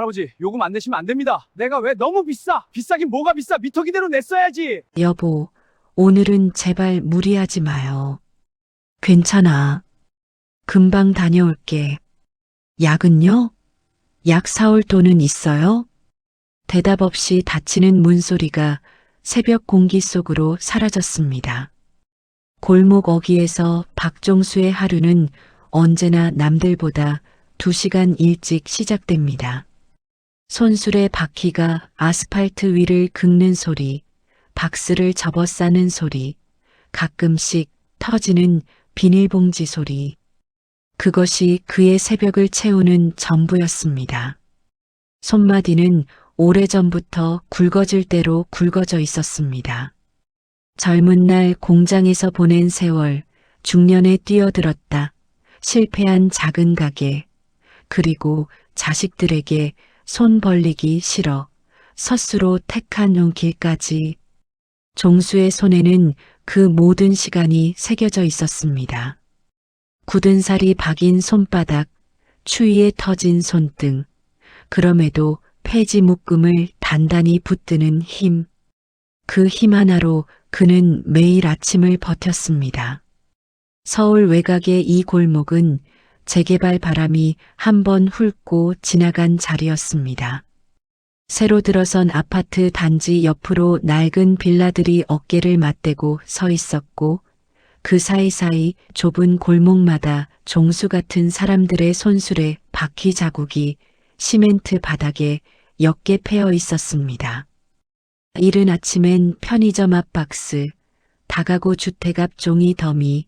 할아버지, 요금 안 내시면 안 됩니다. 내가 왜 너무 비싸? 비싸긴 뭐가 비싸? 미터 기대로 냈어야지. 여보, 오늘은 제발 무리하지 마요. 괜찮아. 금방 다녀올게. 약은요? 약 사올 돈은 있어요? 대답 없이 닫히는 문소리가 새벽 공기 속으로 사라졌습니다. 골목 어귀에서 박종수의 하루는 언제나 남들보다 2시간 일찍 시작됩니다. 손술의 바퀴가 아스팔트 위를 긁는 소리, 박스를 접어 싸는 소리, 가끔씩 터지는 비닐봉지 소리. 그것이 그의 새벽을 채우는 전부였습니다. 손마디는 오래전부터 굵어질 대로 굵어져 있었습니다. 젊은 날 공장에서 보낸 세월, 중년에 뛰어들었다. 실패한 작은 가게, 그리고 자식들에게 손 벌리기 싫어 스스로 택한 눈길까지. 종수의 손에는 그 모든 시간이 새겨져 있었습니다. 굳은 살이 박인 손바닥, 추위에 터진 손등, 그럼에도 폐지 묶음을 단단히 붙드는 힘. 그 힘 하나로 그는 매일 아침을 버텼습니다. 서울 외곽의 이 골목은 재개발 바람이 한 번 훑고 지나간 자리였습니다. 새로 들어선 아파트 단지 옆으로 낡은 빌라들이 어깨를 맞대고 서 있었고, 그 사이사이 좁은 골목마다 종수 같은 사람들의 손술에 바퀴 자국이 시멘트 바닥에 옅게 패여 있었습니다. 이른 아침엔 편의점 앞 박스, 다가구 주택 앞 종이 더미,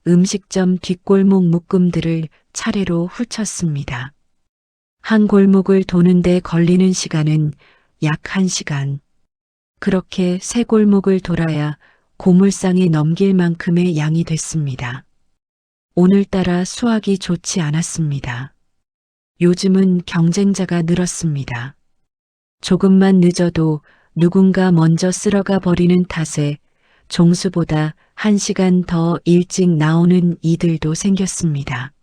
음식점 뒷골목 묶음들을 차례로 훑쳤습니다. 한 골목을 도는데 걸리는 시간은 약 1시간. 그렇게 세 골목을 돌아야 고물상에 넘길 만큼의 양이 됐습니다. 오늘따라 수확이 좋지 않았습니다. 요즘은 경쟁자가 늘었습니다. 조금만 늦어도 누군가 먼저 쓸어가 버리는 탓에 종수보다 1시간 더 일찍 나오는 이들도 생겼습니다.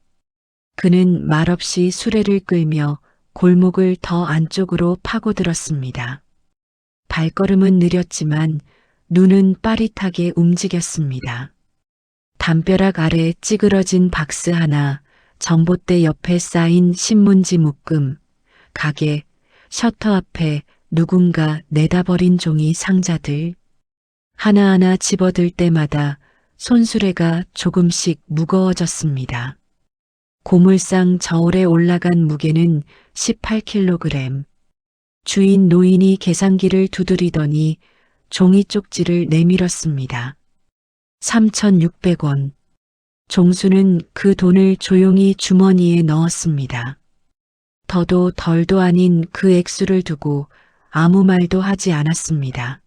그는 말없이 수레를 끌며 골목을 더 안쪽으로 파고들었습니다. 발걸음은 느렸지만 눈은 빠릿하게 움직였습니다. 담벼락 아래 찌그러진 박스 하나, 전봇대 옆에 쌓인 신문지 묶음, 가게, 셔터 앞에 누군가 내다버린 종이 상자들. 하나하나 집어들 때마다 손수레가 조금씩 무거워졌습니다. 고물상 저울에 올라간 무게는 18kg. 주인 노인이 계산기를 두드리더니 종이 쪽지를 내밀었습니다. 3,600원. 종수는 그 돈을 조용히 주머니에 넣었습니다. 더도 덜도 아닌 그 액수를 두고 아무 말도 하지 않았습니다.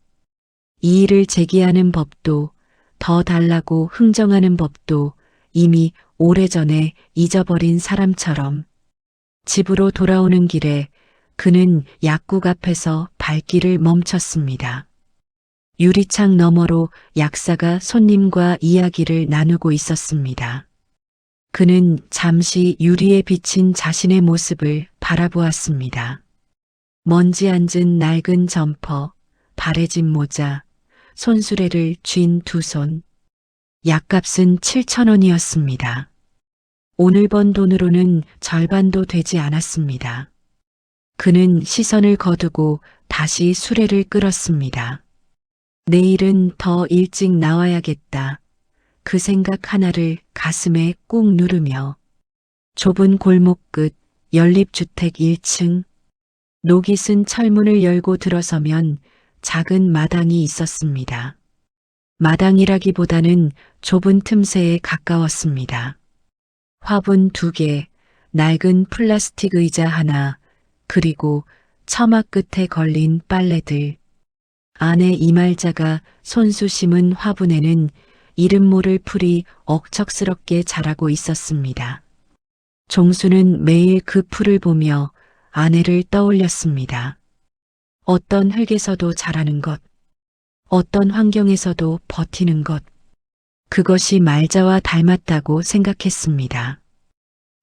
이 일을 제기하는 법도, 더 달라고 흥정하는 법도 이미 오래전에 잊어버린 사람처럼. 집으로 돌아오는 길에 그는 약국 앞에서 발길을 멈췄습니다. 유리창 너머로 약사가 손님과 이야기를 나누고 있었습니다. 그는 잠시 유리에 비친 자신의 모습을 바라보았습니다. 먼지 앉은 낡은 점퍼, 바래진 모자, 손수레를 쥔 두 손. 약값은 7,000원이었습니다. 오늘 번 돈으로는 절반도 되지 않았습니다. 그는 시선을 거두고 다시 수레를 끌었습니다. 내일은 더 일찍 나와야겠다. 그 생각 하나를 가슴에 꾹 누르며 좁은 골목 끝 연립주택 1층. 녹이 쓴 철문을 열고 들어서면 작은 마당이 있었습니다. 마당이라기보다는 좁은 틈새에 가까웠습니다. 화분 2개, 낡은 플라스틱 의자 하나, 그리고 처마 끝에 걸린 빨래들. 안에 이말자가 손수 심은 화분에는 이름 모를 풀이 억척스럽게 자라고 있었습니다. 종수는 매일 그 풀을 보며 아내를 떠올렸습니다. 어떤 흙에서도 자라는 것, 어떤 환경에서도 버티는 것, 그것이 말자와 닮았다고 생각했습니다.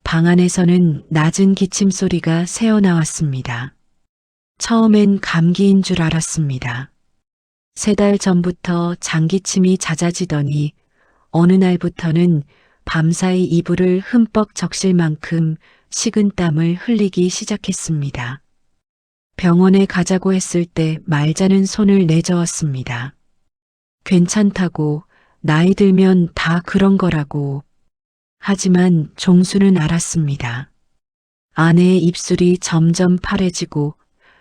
방 안에서는 낮은 기침 소리가 새어나왔습니다. 처음엔 감기인 줄 알았습니다. 3달 전부터 장기침이 잦아지더니 어느 날부터는 밤사이 이불을 흠뻑 적실 만큼 식은 땀을 흘리기 시작했습니다. 병원에 가자고 했을 때 말자는 손을 내저었습니다. 괜찮다고, 나이 들면 다 그런 거라고. 하지만 종수는 알았습니다. 아내의 입술이 점점 파래지고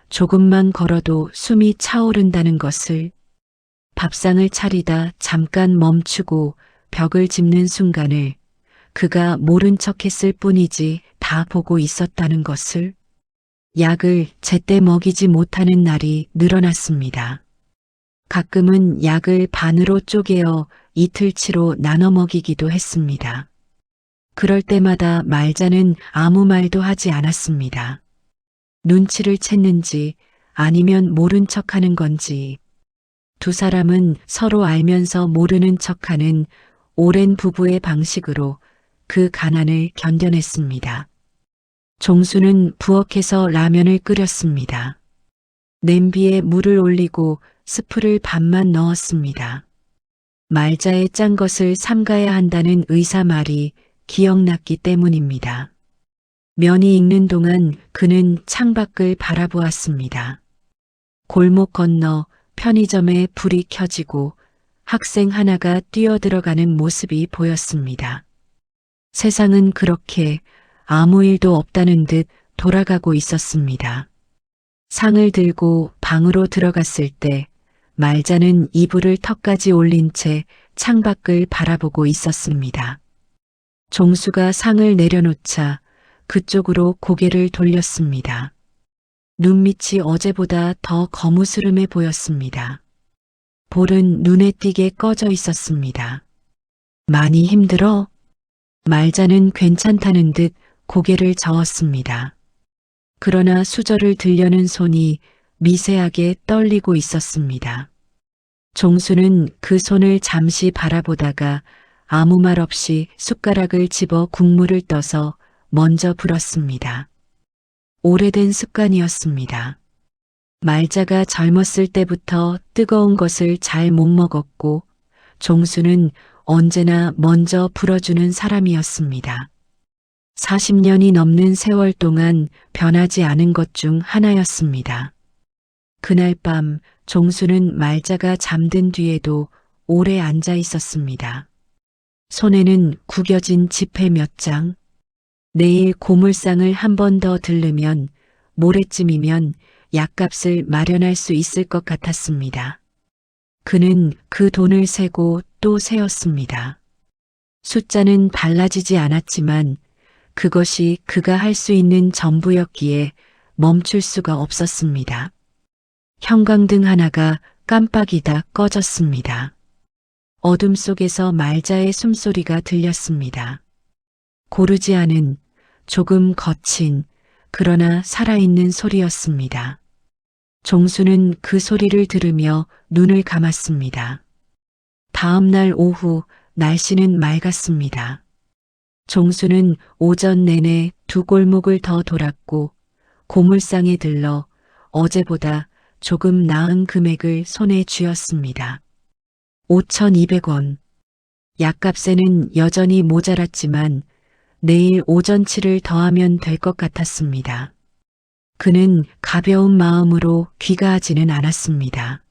조금만 걸어도 숨이 차오른다는 것을. 밥상을 차리다 잠깐 멈추고 벽을 짚는 순간을 그가 모른 척했을 뿐이지 다 보고 있었다는 것을. 약을 제때 먹이지 못하는 날이 늘어났습니다. 가끔은 약을 반으로 쪼개어 이틀치로 나눠 먹이기도 했습니다. 그럴 때마다 말자는 아무 말도 하지 않았습니다. 눈치를 챘는지 아니면 모른 척하는 건지. 두 사람은 서로 알면서 모르는 척하는 오랜 부부의 방식으로 그 가난을 견뎌냈습니다. 종수는 부엌에서 라면을 끓였습니다. 냄비에 물을 올리고 스프를 반만 넣었습니다. 말자의 짠 것을 삼가야 한다는 의사 말이 기억났기 때문입니다. 면이 익는 동안 그는 창밖을 바라보았습니다. 골목 건너 편의점에 불이 켜지고 학생 하나가 뛰어들어가는 모습이 보였습니다. 세상은 그렇게 아무 일도 없다는 듯 돌아가고 있었습니다. 상을 들고 방으로 들어갔을 때 말자는 이불을 턱까지 올린 채 창밖을 바라보고 있었습니다. 종수가 상을 내려놓자 그쪽으로 고개를 돌렸습니다. 눈밑이 어제보다 더 거무스름해 보였습니다. 볼은 눈에 띄게 꺼져 있었습니다. 많이 힘들어? 말자는 괜찮다는 듯 고개를 저었습니다. 그러나 수저를 들려는 손이 미세하게 떨리고 있었습니다. 종수는 그 손을 잠시 바라보다가 아무 말 없이 숟가락을 집어 국물을 떠서 먼저 불었습니다. 오래된 습관이었습니다. 말자가 젊었을 때부터 뜨거운 것을 잘 못 먹었고 종수는 언제나 먼저 불어주는 사람이었습니다. 40년이 넘는 세월 동안 변하지 않은 것 중 하나였습니다. 그날 밤 종수는 말자가 잠든 뒤에도 오래 앉아 있었습니다. 손에는 구겨진 지폐 몇 장. 내일 고물상을 한 번 더 들르면 모레쯤이면 약값을 마련할 수 있을 것 같았습니다. 그는 그 돈을 세고 또 세었습니다. 숫자는 달라지지 않았지만 그것이 그가 할 수 있는 전부였기에 멈출 수가 없었습니다. 형광등 하나가 깜빡이다 꺼졌습니다. 어둠 속에서 말자의 숨소리가 들렸습니다. 고르지 않은 조금 거친 그러나 살아있는 소리였습니다. 종수는 그 소리를 들으며 눈을 감았습니다. 다음 날 오후 날씨는 맑았습니다. 종수는 오전 내내 두 골목을 더 돌았고 고물상에 들러 어제보다 조금 나은 금액을 손에 쥐었습니다. 5,200원. 약값에는 여전히 모자랐지만 내일 오전치를 더하면 될 것 같았습니다. 그는 가벼운 마음으로 귀가하지는 않았습니다.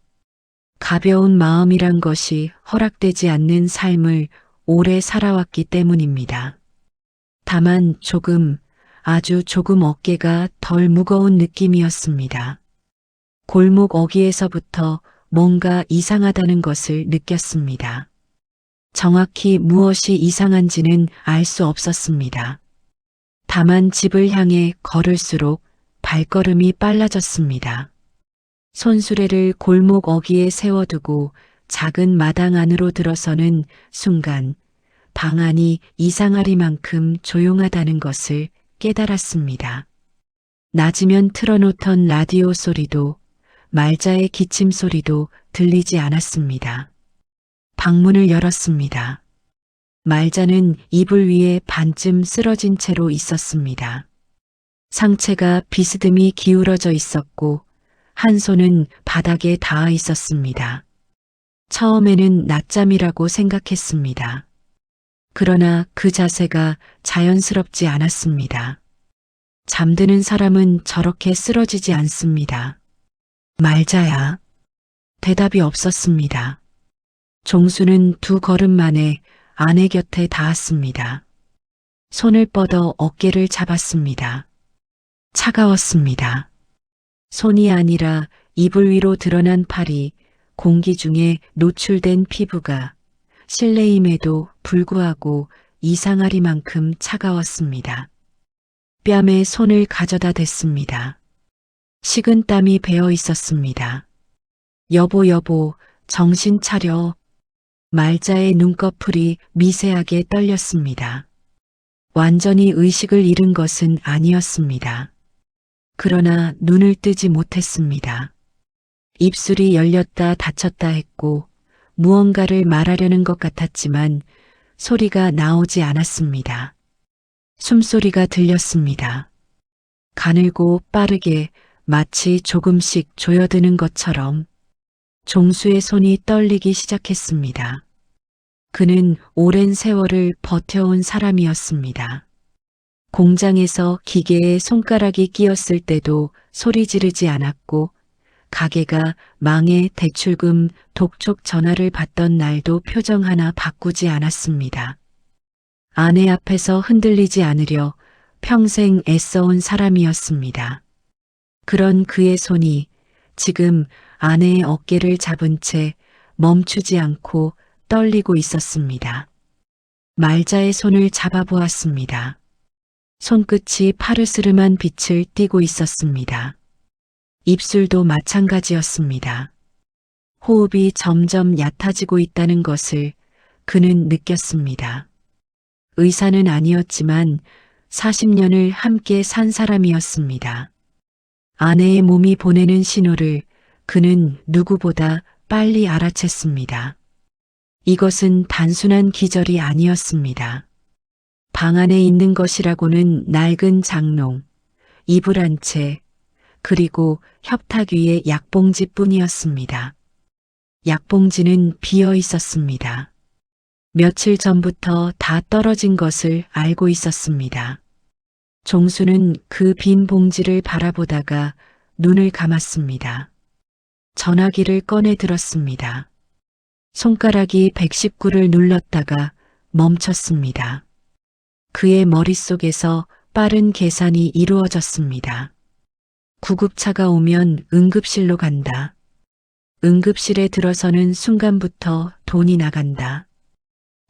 가벼운 마음이란 것이 허락되지 않는 삶을 오래 살아왔기 때문입니다. 다만 조금, 아주 조금 어깨가 덜 무거운 느낌이었습니다. 골목 어귀에서부터 뭔가 이상하다는 것을 느꼈습니다. 정확히 무엇이 이상한지는 알 수 없었습니다. 다만 집을 향해 걸을수록 발걸음이 빨라졌습니다. 손수레를 골목 어귀에 세워두고 작은 마당 안으로 들어서는 순간 방 안이 이상하리만큼 조용하다는 것을 깨달았습니다. 낮이면 틀어놓던 라디오 소리도 말자의 기침 소리도 들리지 않았습니다. 방문을 열었습니다. 말자는 이불 위에 반쯤 쓰러진 채로 있었습니다. 상체가 비스듬히 기울어져 있었고 한 손은 바닥에 닿아 있었습니다. 처음에는 낮잠이라고 생각했습니다. 그러나 그 자세가 자연스럽지 않았습니다. 잠드는 사람은 저렇게 쓰러지지 않습니다. 말자야. 대답이 없었습니다. 종수는 2걸음 만에 아내 곁에 닿았습니다. 손을 뻗어 어깨를 잡았습니다. 차가웠습니다. 손이 아니라 이불 위로 드러난 팔이, 공기 중에 노출된 피부가 실내임에도 불구하고 이상하리만큼 차가웠습니다. 뺨에 손을 가져다 댔습니다. 식은 땀이 배어 있었습니다. 여보, 여보, 정신 차려. 말자의 눈꺼풀이 미세하게 떨렸습니다. 완전히 의식을 잃은 것은 아니었습니다. 그러나 눈을 뜨지 못했습니다. 입술이 열렸다 닫혔다 했고 무언가를 말하려는 것 같았지만 소리가 나오지 않았습니다. 숨소리가 들렸습니다. 가늘고 빠르게 마치 조금씩 조여드는 것처럼 종수의 손이 떨리기 시작했습니다. 그는 오랜 세월을 버텨온 사람이었습니다. 공장에서 기계에 손가락이 끼었을 때도 소리 지르지 않았고 가게가 망해 대출금 독촉 전화를 받던 날도 표정 하나 바꾸지 않았습니다. 아내 앞에서 흔들리지 않으려 평생 애써온 사람이었습니다. 그런 그의 손이 지금 아내의 어깨를 잡은 채 멈추지 않고 떨리고 있었습니다. 말자의 손을 잡아보았습니다. 손끝이 파르스름한 빛을 띠고 있었습니다. 입술도 마찬가지였습니다. 호흡이 점점 얕아지고 있다는 것을 그는 느꼈습니다. 의사는 아니었지만 40년을 함께 산 사람이었습니다. 아내의 몸이 보내는 신호를 그는 누구보다 빨리 알아챘습니다. 이것은 단순한 기절이 아니었습니다. 방 안에 있는 것이라고는 낡은 장롱, 이불 한 채, 그리고 협탁 위에 약봉지뿐이었습니다. 약봉지는 비어 있었습니다. 며칠 전부터 다 떨어진 것을 알고 있었습니다. 종수는 그 빈 봉지를 바라보다가 눈을 감았습니다. 전화기를 꺼내 들었습니다. 손가락이 119를 눌렀다가 멈췄습니다. 그의 머릿속에서 빠른 계산이 이루어졌습니다. 구급차가 오면 응급실로 간다. 응급실에 들어서는 순간부터 돈이 나간다.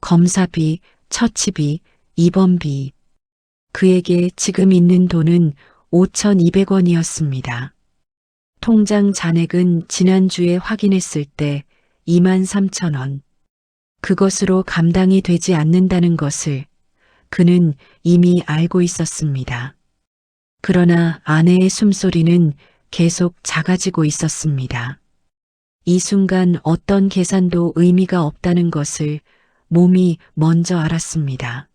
검사비, 처치비, 입원비. 그에게 지금 있는 돈은 5,200원이었습니다. 통장 잔액은 지난주에 확인했을 때 23,000원. 그것으로 감당이 되지 않는다는 것을 그는 이미 알고 있었습니다. 그러나 아내의 숨소리는 계속 작아지고 있었습니다. 이 순간 어떤 계산도 의미가 없다는 것을 몸이 먼저 알았습니다.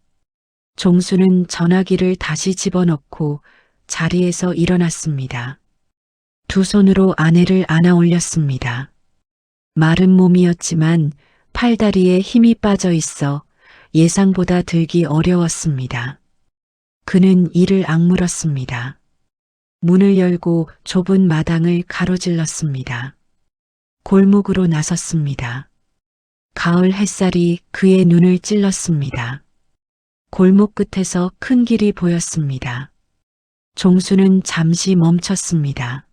종수는 전화기를 다시 집어넣고 자리에서 일어났습니다. 2 손으로 아내를 안아 올렸습니다. 마른 몸이었지만 팔다리에 힘이 빠져 있어 예상보다 들기 어려웠습니다. 그는 이를 악물었습니다. 문을 열고 좁은 마당을 가로질렀습니다. 골목으로 나섰습니다. 가을 햇살이 그의 눈을 찔렀습니다. 골목 끝에서 큰 길이 보였습니다. 종수는 잠시 멈췄습니다.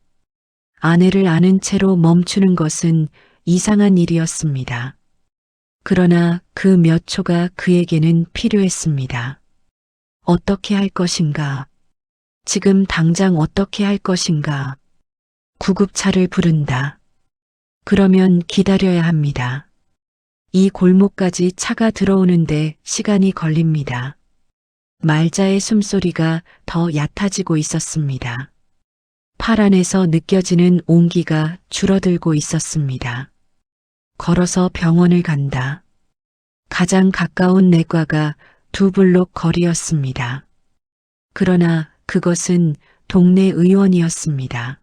아내를 안은 채로 멈추는 것은 이상한 일이었습니다. 그러나 그 몇 초가 그에게는 필요했습니다. 어떻게 할 것인가? 지금 당장 어떻게 할 것인가? 구급차를 부른다. 그러면 기다려야 합니다. 이 골목까지 차가 들어오는데 시간이 걸립니다. 말자의 숨소리가 더 얕아지고 있었습니다. 팔 안에서 느껴지는 온기가 줄어들고 있었습니다. 걸어서 병원을 간다. 가장 가까운 내과가 2블록 거리였습니다. 그러나 그것은 동네 의원이었습니다.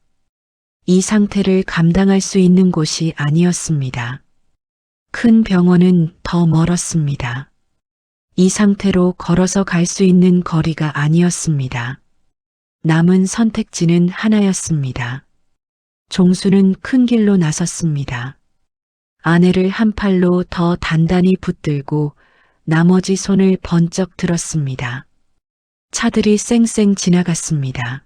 이 상태를 감당할 수 있는 곳이 아니었습니다. 큰 병원은 더 멀었습니다. 이 상태로 걸어서 갈 수 있는 거리가 아니었습니다. 남은 선택지는 하나였습니다. 종수는 큰 길로 나섰습니다. 아내를 한 팔로 더 단단히 붙들고 나머지 손을 번쩍 들었습니다. 차들이 쌩쌩 지나갔습니다.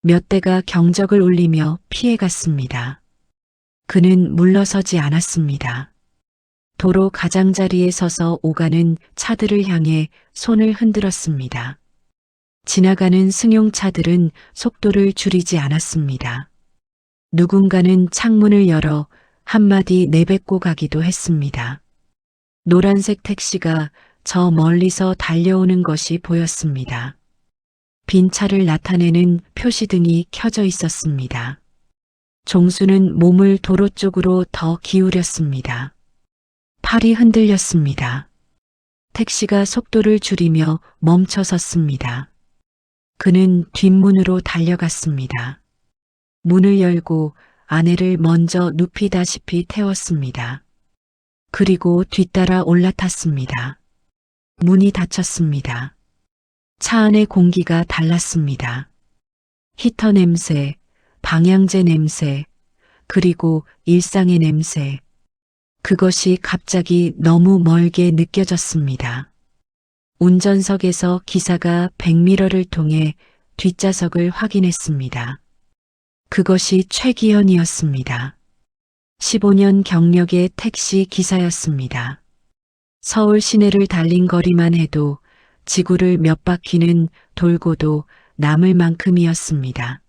몇 대가 경적을 울리며 피해갔습니다. 그는 물러서지 않았습니다. 도로 가장자리에 서서 오가는 차들을 향해 손을 흔들었습니다. 지나가는 승용차들은 속도를 줄이지 않았습니다. 누군가는 창문을 열어 한마디 내뱉고 가기도 했습니다. 노란색 택시가 저 멀리서 달려오는 것이 보였습니다. 빈 차를 나타내는 표시등이 켜져 있었습니다. 종수는 몸을 도로 쪽으로 더 기울였습니다. 팔이 흔들렸습니다. 택시가 속도를 줄이며 멈춰 섰습니다. 그는 뒷문으로 달려갔습니다. 문을 열고 아내를 먼저 눕히다시피 태웠습니다. 그리고 뒤따라 올라탔습니다. 문이 닫혔습니다. 차 안의 공기가 달랐습니다. 히터 냄새, 방향제 냄새, 그리고 일상의 냄새. 그것이 갑자기 너무 멀게 느껴졌습니다. 운전석에서 기사가 백미러를 통해 뒷좌석을 확인했습니다. 그것이 최기현이었습니다. 15년 경력의 택시 기사였습니다. 서울 시내를 달린 거리만 해도 지구를 몇 바퀴는 돌고도 남을 만큼이었습니다.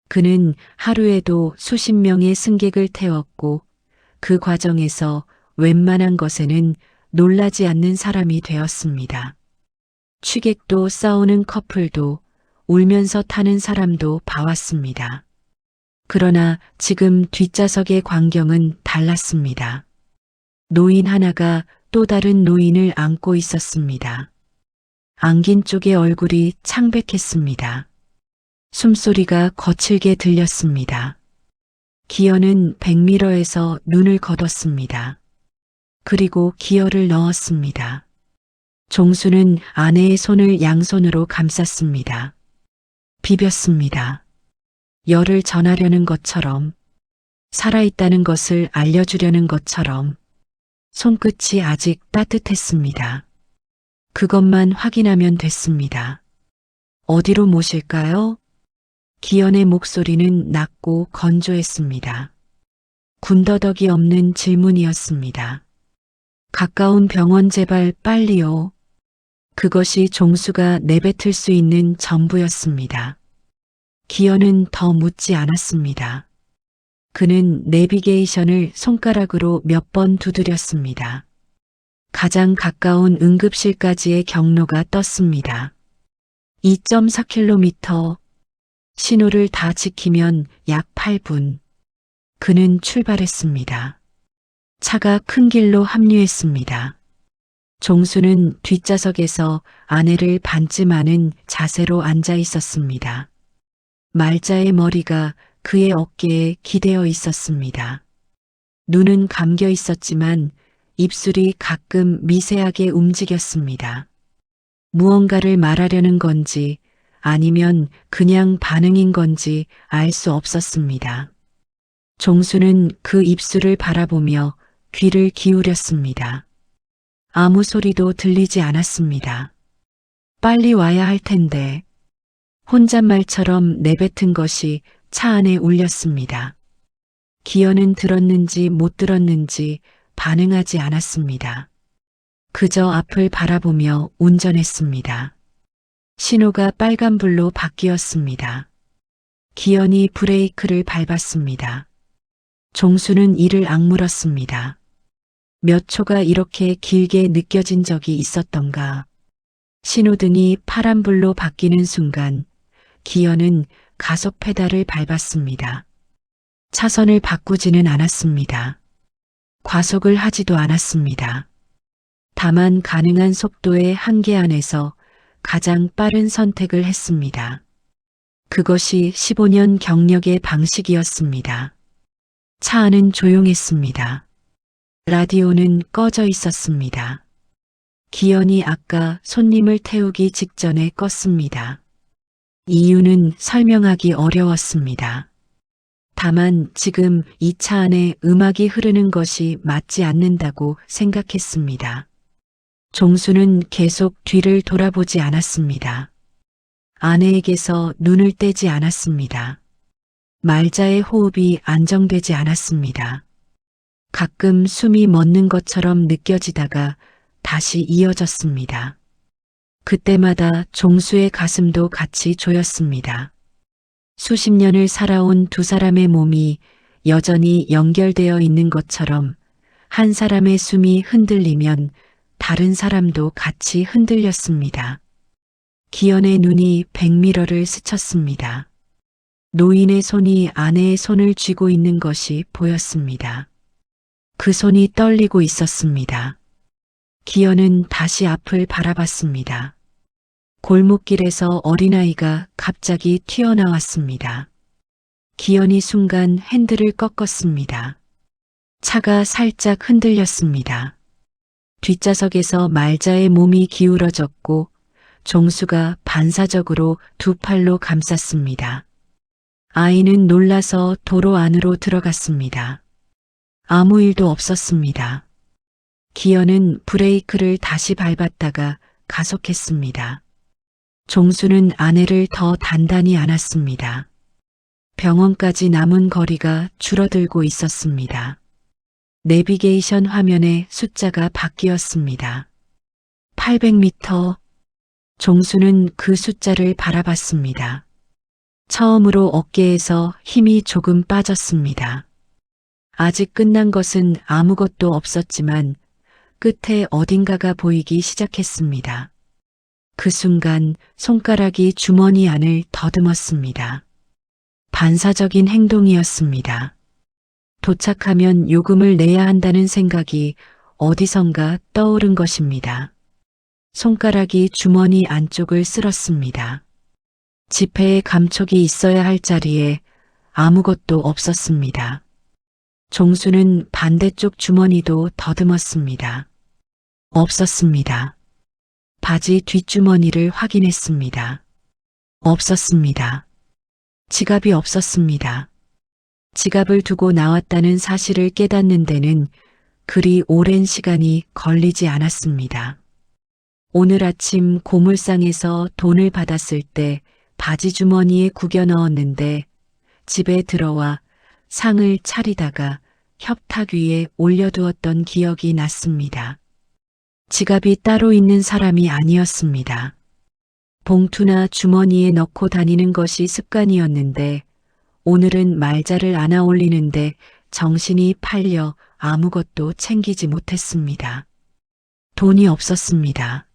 그는 하루에도 수십 명의 승객을 태웠고 그 과정에서 웬만한 것에는 놀라지 않는 사람이 되었습니다. 취객도 싸우는 커플도 울면서 타는 사람도 봐왔습니다. 그러나 지금 뒷좌석의 광경은 달랐습니다. 노인 하나가 또 다른 노인을 안고 있었습니다. 안긴 쪽의 얼굴이 창백했습니다. 숨소리가 거칠게 들렸습니다. 기어는 백미러에서 눈을 거뒀습니다. 그리고 기어를 넣었습니다. 종수는 아내의 손을 양손으로 감쌌습니다. 비볐습니다. 열을 전하려는 것처럼, 살아있다는 것을 알려주려는 것처럼 손끝이 아직 따뜻했습니다. 그것만 확인하면 됐습니다. 어디로 모실까요? 기현의 목소리는 낮고 건조했습니다. 군더더기 없는 질문이었습니다. 가까운 병원 제발 빨리요. 그것이 종수가 내뱉을 수 있는 전부였습니다. 기현은 더 묻지 않았습니다. 그는 내비게이션을 손가락으로 몇 번 두드렸습니다. 가장 가까운 응급실까지의 경로가 떴습니다. 2.4km, 신호를 다 지키면 약 8분. 그는 출발했습니다. 차가 큰 길로 합류했습니다. 종수는 뒷좌석에서 아내를 반쯤 안은 자세로 앉아 있었습니다. 말자의 머리가 그의 어깨에 기대어 있었습니다. 눈은 감겨 있었지만 입술이 가끔 미세하게 움직였습니다. 무언가를 말하려는 건지 아니면 그냥 반응인 건지 알 수 없었습니다. 종수는 그 입술을 바라보며 귀를 기울였습니다. 아무 소리도 들리지 않았습니다. 빨리 와야 할 텐데. 혼잣말처럼 내뱉은 것이 차 안에 울렸습니다. 기현은 들었는지 못 들었는지 반응하지 않았습니다. 그저 앞을 바라보며 운전했습니다. 신호가 빨간불로 바뀌었습니다. 기현이 브레이크를 밟았습니다. 종수는 이를 악물었습니다. 몇 초가 이렇게 길게 느껴진 적이 있었던가. 신호등이 파란불로 바뀌는 순간 기현은 가속 페달을 밟았습니다. 차선을 바꾸지는 않았습니다. 과속을 하지도 않았습니다. 다만 가능한 속도의 한계 안에서 가장 빠른 선택을 했습니다. 그것이 15년 경력의 방식이었습니다. 차 안은 조용했습니다. 라디오는 꺼져 있었습니다. 기현이 아까 손님을 태우기 직전에 껐습니다. 이유는 설명하기 어려웠습니다. 다만 지금 이 차 안에 음악이 흐르는 것이 맞지 않는다고 생각했습니다. 종수는 계속 뒤를 돌아보지 않았습니다. 아내에게서 눈을 떼지 않았습니다. 말자의 호흡이 안정되지 않았습니다. 가끔 숨이 멎는 것처럼 느껴지다가 다시 이어졌습니다. 그때마다 종수의 가슴도 같이 조였습니다. 수십 년을 살아온 두 사람의 몸이 여전히 연결되어 있는 것처럼 한 사람의 숨이 흔들리면 다른 사람도 같이 흔들렸습니다. 기현의 눈이 백미러를 스쳤습니다. 노인의 손이 아내의 손을 쥐고 있는 것이 보였습니다. 그 손이 떨리고 있었습니다. 기현은 다시 앞을 바라봤습니다. 골목길에서 어린아이가 갑자기 튀어나왔습니다. 기현이 순간 핸들을 꺾었습니다. 차가 살짝 흔들렸습니다. 뒷좌석에서 말자의 몸이 기울어졌고 종수가 반사적으로 두 팔로 감쌌습니다. 아이는 놀라서 도로 안으로 들어갔습니다. 아무 일도 없었습니다. 기현은 브레이크를 다시 밟았다가 가속했습니다. 종수는 아내를 더 단단히 안았습니다. 병원까지 남은 거리가 줄어들고 있었습니다. 내비게이션 화면에 숫자가 바뀌었습니다. 800m. 종수는 그 숫자를 바라봤습니다. 처음으로 어깨에서 힘이 조금 빠졌습니다. 아직 끝난 것은 아무것도 없었지만 끝에 어딘가가 보이기 시작했습니다. 그 순간 손가락이 주머니 안을 더듬었습니다. 반사적인 행동이었습니다. 도착하면 요금을 내야 한다는 생각이 어디선가 떠오른 것입니다. 손가락이 주머니 안쪽을 쓸었습니다. 지폐에 감촉이 있어야 할 자리에 아무것도 없었습니다. 종수는 반대쪽 주머니도 더듬었습니다. 없었습니다. 바지 뒷주머니를 확인했습니다. 없었습니다. 지갑이 없었습니다. 지갑을 두고 나왔다는 사실을 깨닫는 데는 그리 오랜 시간이 걸리지 않았습니다. 오늘 아침 고물상에서 돈을 받았을 때 바지 주머니에 구겨 넣었는데 집에 들어와 상을 차리다가 협탁 위에 올려두었던 기억이 났습니다. 지갑이 따로 있는 사람이 아니었습니다. 봉투나 주머니에 넣고 다니는 것이 습관이었는데 오늘은 말자를 안아 올리는데 정신이 팔려 아무것도 챙기지 못했습니다. 돈이 없었습니다.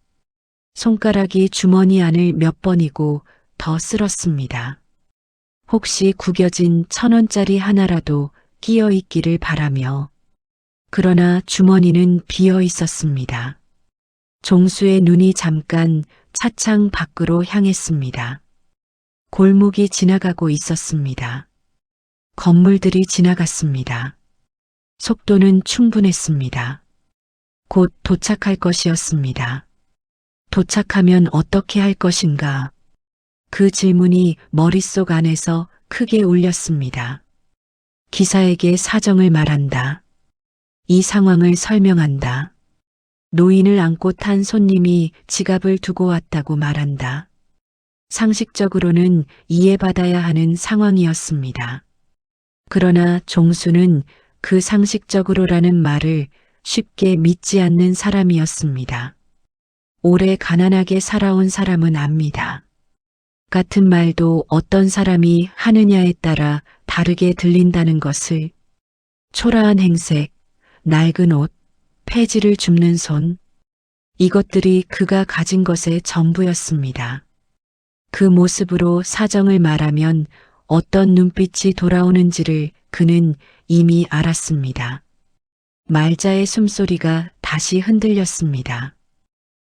손가락이 주머니 안을 몇 번이고 더 쓸었습니다. 혹시 구겨진 1,000원짜리 하나라도 끼어 있기를 바라며. 그러나 주머니는 비어 있었습니다. 종수의 눈이 잠깐 차창 밖으로 향했습니다. 골목이 지나가고 있었습니다. 건물들이 지나갔습니다. 속도는 충분했습니다. 곧 도착할 것이었습니다. 도착하면 어떻게 할 것인가? 그 질문이 머릿속 안에서 크게 울렸습니다. 기사에게 사정을 말한다. 이 상황을 설명한다. 노인을 안고 탄 손님이 지갑을 두고 왔다고 말한다. 상식적으로는 이해받아야 하는 상황이었습니다. 그러나 종수는 그 상식적으로라는 말을 쉽게 믿지 않는 사람이었습니다. 오래 가난하게 살아온 사람은 압니다. 같은 말도 어떤 사람이 하느냐에 따라 다르게 들린다는 것을. 초라한 행색, 낡은 옷, 폐지를 줍는 손, 이것들이 그가 가진 것의 전부였습니다. 그 모습으로 사정을 말하면 어떤 눈빛이 돌아오는지를 그는 이미 알았습니다. 말자의 숨소리가 다시 흔들렸습니다.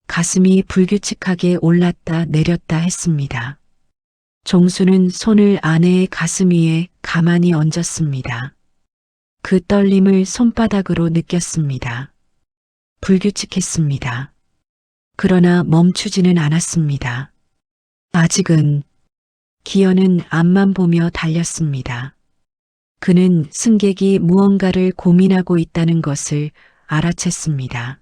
가슴이 불규칙하게 올랐다 내렸다 했습니다. 종수는 손을 아내의 가슴 위에 가만히 얹었습니다. 그 떨림을 손바닥으로 느꼈습니다. 불규칙했습니다. 그러나 멈추지는 않았습니다. 아직은. 기현은 앞만 보며 달렸습니다. 그는 승객이 무언가를 고민하고 있다는 것을 알아챘습니다.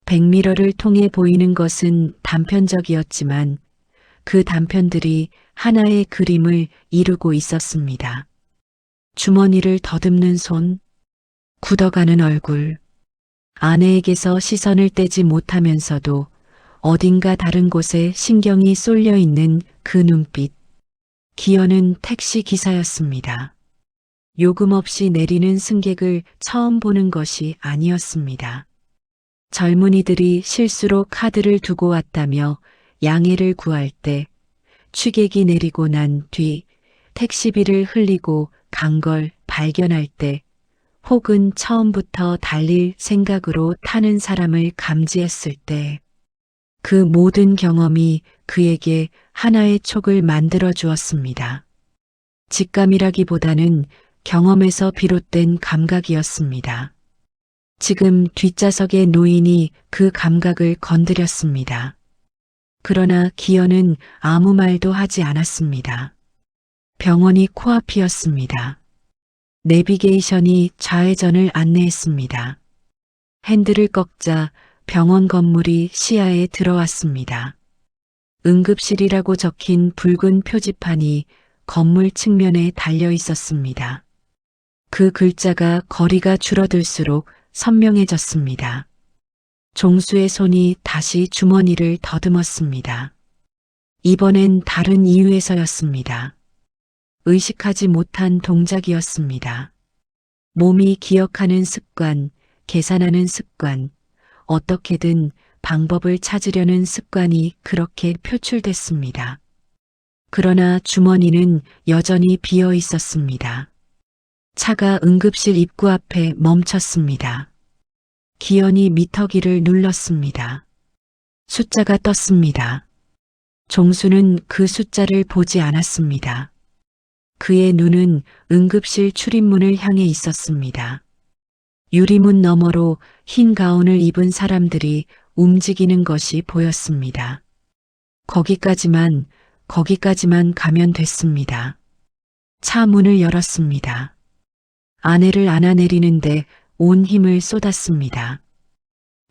백미러를 통해 보이는 것은 단편적이었지만 그 단편들이 하나의 그림을 이루고 있었습니다. 주머니를 더듬는 손, 굳어가는 얼굴, 아내에게서 시선을 떼지 못하면서도 어딘가 다른 곳에 신경이 쏠려 있는 그 눈빛. 기현은 택시 기사였습니다. 요금 없이 내리는 승객을 처음 보는 것이 아니었습니다. 젊은이들이 실수로 카드를 두고 왔다며 양해를 구할 때, 취객이 내리고 난 뒤 택시비를 흘리고 간 걸 발견할 때, 혹은 처음부터 달릴 생각으로 타는 사람을 감지했을 때, 그 모든 경험이 그에게 하나의 촉을 만들어 주었습니다. 직감이라기보다는 경험에서 비롯된 감각이었습니다. 지금 뒷좌석의 노인이 그 감각을 건드렸습니다. 그러나 기현은 아무 말도 하지 않았습니다. 병원이 코앞이었습니다. 내비게이션이 좌회전을 안내했습니다. 핸들을 꺾자 병원 건물이 시야에 들어왔습니다. 응급실이라고 적힌 붉은 표지판이 건물 측면에 달려 있었습니다. 그 글자가 거리가 줄어들수록 선명해졌습니다. 종수의 손이 다시 주머니를 더듬었습니다. 이번엔 다른 이유에서였습니다. 의식하지 못한 동작이었습니다. 몸이 기억하는 습관, 계산하는 습관, 어떻게든 방법을 찾으려는 습관이 그렇게 표출됐습니다. 그러나 주머니는 여전히 비어 있었습니다. 차가 응급실 입구 앞에 멈췄습니다. 기현이 미터기를 눌렀습니다. 숫자가 떴습니다. 종수는 그 숫자를 보지 않았습니다. 그의 눈은 응급실 출입문을 향해 있었습니다. 유리문 너머로 흰 가운을 입은 사람들이 움직이는 것이 보였습니다. 거기까지만 가면 됐습니다. 차 문을 열었습니다. 아내를 안아내리는데 온 힘을 쏟았습니다.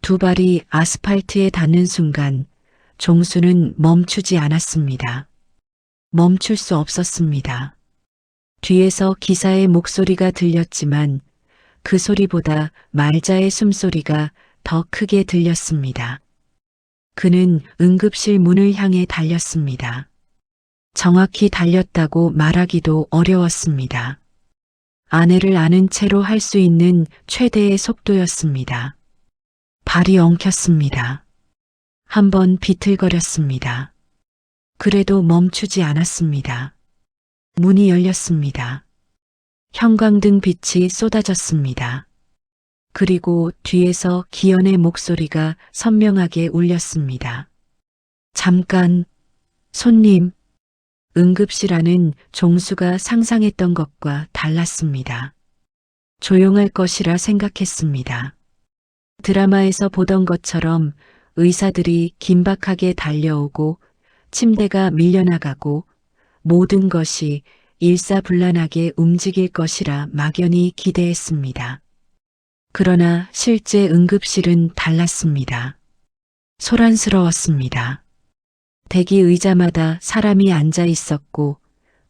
두 발이 아스팔트에 닿는 순간 종수는 멈추지 않았습니다. 멈출 수 없었습니다. 뒤에서 기사의 목소리가 들렸지만 그 소리보다 말자의 숨소리가 더 크게 들렸습니다. 그는 응급실 문을 향해 달렸습니다. 정확히 달렸다고 말하기도 어려웠습니다. 아내를 아는 채로 할 수 있는 최대의 속도였습니다. 발이 엉켰습니다. 한번 비틀거렸습니다. 그래도 멈추지 않았습니다. 문이 열렸습니다. 형광등 빛이 쏟아졌습니다. 그리고 뒤에서 기현의 목소리가 선명하게 울렸습니다. 잠깐, 손님. 응급실 안은 종수가 상상했던 것과 달랐습니다. 조용할 것이라 생각했습니다. 드라마에서 보던 것처럼 의사들이 긴박하게 달려오고 침대가 밀려나가고 모든 것이 일사불란하게 움직일 것이라 막연히 기대했습니다. 그러나 실제 응급실은 달랐습니다. 소란스러웠습니다. 대기 의자마다 사람이 앉아 있었고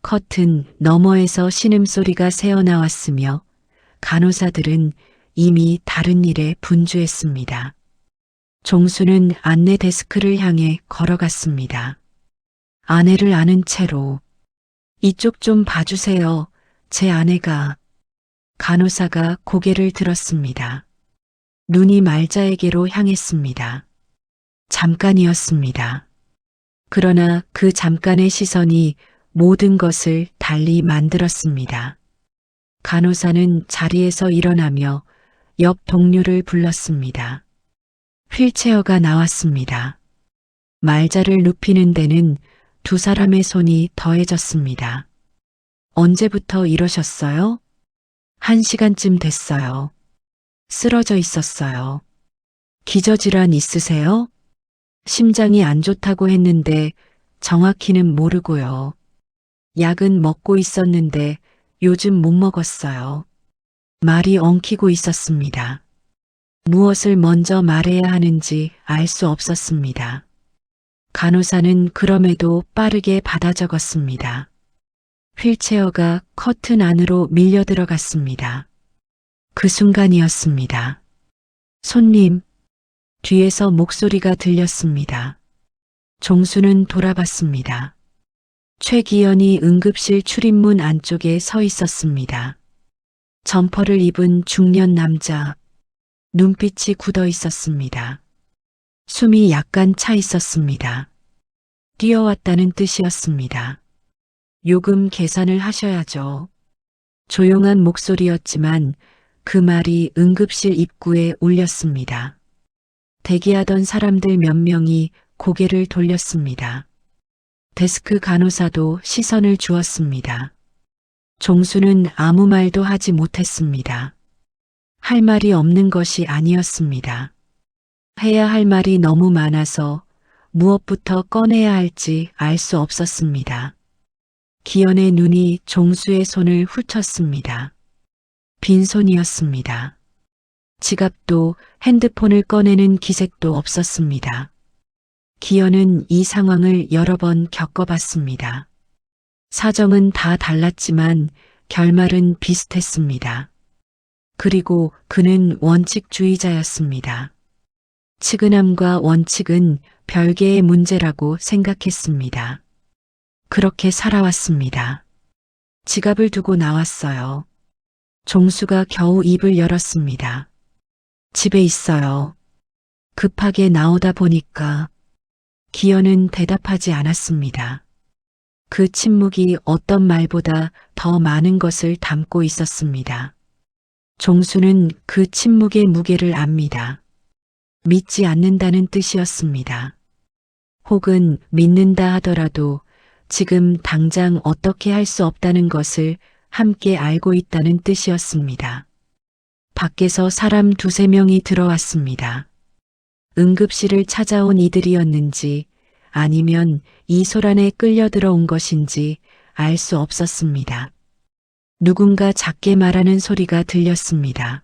커튼 너머에서 신음소리가 새어나왔으며 간호사들은 이미 다른 일에 분주했습니다. 종수는 안내 데스크를 향해 걸어갔습니다. 아내를 아는 채로 이쪽 좀 봐주세요. 제 아내가. 간호사가 고개를 들었습니다. 눈이 말자에게로 향했습니다. 잠깐이었습니다. 그러나 그 잠깐의 시선이 모든 것을 달리 만들었습니다. 간호사는 자리에서 일어나며 옆 동료를 불렀습니다. 휠체어가 나왔습니다. 말자를 눕히는 데는 두 사람의 손이 더해졌습니다. 언제부터 이러셨어요? 1시간쯤 됐어요. 쓰러져 있었어요. 기저질환 있으세요? 심장이 안 좋다고 했는데 정확히는 모르고요. 약은 먹고 있었는데 요즘 못 먹었어요. 말이 엉키고 있었습니다. 무엇을 먼저 말해야 하는지 알 수 없었습니다. 간호사는 그럼에도 빠르게 받아 적었습니다. 휠체어가 커튼 안으로 밀려 들어갔습니다. 그 순간이었습니다. 손님, 뒤에서 목소리가 들렸습니다. 종수는 돌아봤습니다. 최기현이 응급실 출입문 안쪽에 서 있었습니다. 점퍼를 입은 중년 남자, 눈빛이 굳어 있었습니다. 숨이 약간 차 있었습니다. 뛰어왔다는 뜻이었습니다. 요금 계산을 하셔야죠. 조용한 목소리였지만 그 말이 응급실 입구에 울렸습니다. 대기하던 사람들 몇 명이 고개를 돌렸습니다. 데스크 간호사도 시선을 주었습니다. 종수는 아무 말도 하지 못했습니다. 할 말이 없는 것이 아니었습니다. 해야 할 말이 너무 많아서 무엇부터 꺼내야 할지 알 수 없었습니다. 기현의 눈이 종수의 손을 훑었습니다. 빈손이었습니다. 지갑도 핸드폰을 꺼내는 기색도 없었습니다. 기현은 이 상황을 여러 번 겪어봤습니다. 사정은 다 달랐지만 결말은 비슷했습니다. 그리고 그는 원칙주의자였습니다. 측은함과 원칙은 별개의 문제라고 생각했습니다. 그렇게 살아왔습니다. 지갑을 두고 나왔어요. 종수가 겨우 입을 열었습니다. 집에 있어요. 급하게 나오다 보니까 기현은 대답하지 않았습니다. 그 침묵이 어떤 말보다 더 많은 것을 담고 있었습니다. 종수는 그 침묵의 무게를 압니다. 믿지 않는다는 뜻이었습니다. 혹은 믿는다 하더라도 지금 당장 어떻게 할 수 없다는 것을 함께 알고 있다는 뜻이었습니다. 밖에서 사람 두세 명이 들어왔습니다. 응급실을 찾아온 이들이었는지 아니면 이 소란에 끌려 들어온 것인지 알 수 없었습니다. 누군가 작게 말하는 소리가 들렸습니다.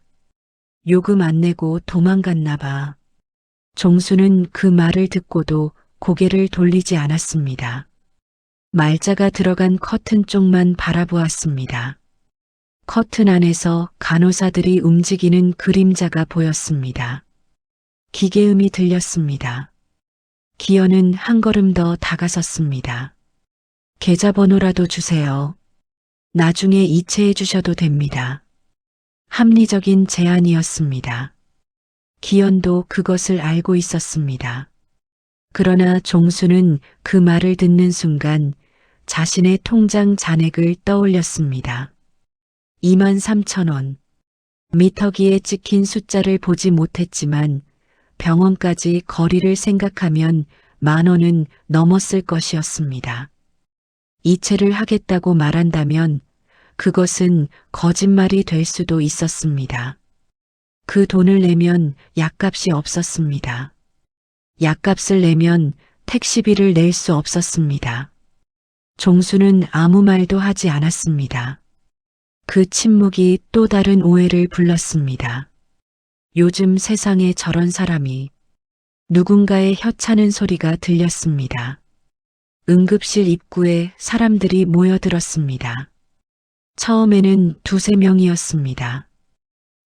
요금 안 내고 도망갔나 봐. 종수는 그 말을 듣고도 고개를 돌리지 않았습니다. 말자가 들어간 커튼 쪽만 바라보았습니다. 커튼 안에서 간호사들이 움직이는 그림자가 보였습니다. 기계음이 들렸습니다. 기현은 한 걸음 더 다가섰습니다. 계좌번호라도 주세요. 나중에 이체해 주셔도 됩니다. 합리적인 제안이었습니다. 기현도 그것을 알고 있었습니다. 그러나 종수는 그 말을 듣는 순간 자신의 통장 잔액을 떠올렸습니다. 23,000원. 미터기에 찍힌 숫자를 보지 못했지만 병원까지 거리를 생각하면 10,000원은 넘었을 것이었습니다. 이체를 하겠다고 말한다면 그것은 거짓말이 될 수도 있었습니다. 그 돈을 내면 약값이 없었습니다. 약값을 내면 택시비를 낼 수 없었습니다. 종수는 아무 말도 하지 않았습니다. 그 침묵이 또 다른 오해를 불렀습니다. 요즘 세상에 저런 사람이. 누군가의 혀차는 소리가 들렸습니다. 응급실 입구에 사람들이 모여들었습니다. 처음에는 두세 명이었습니다.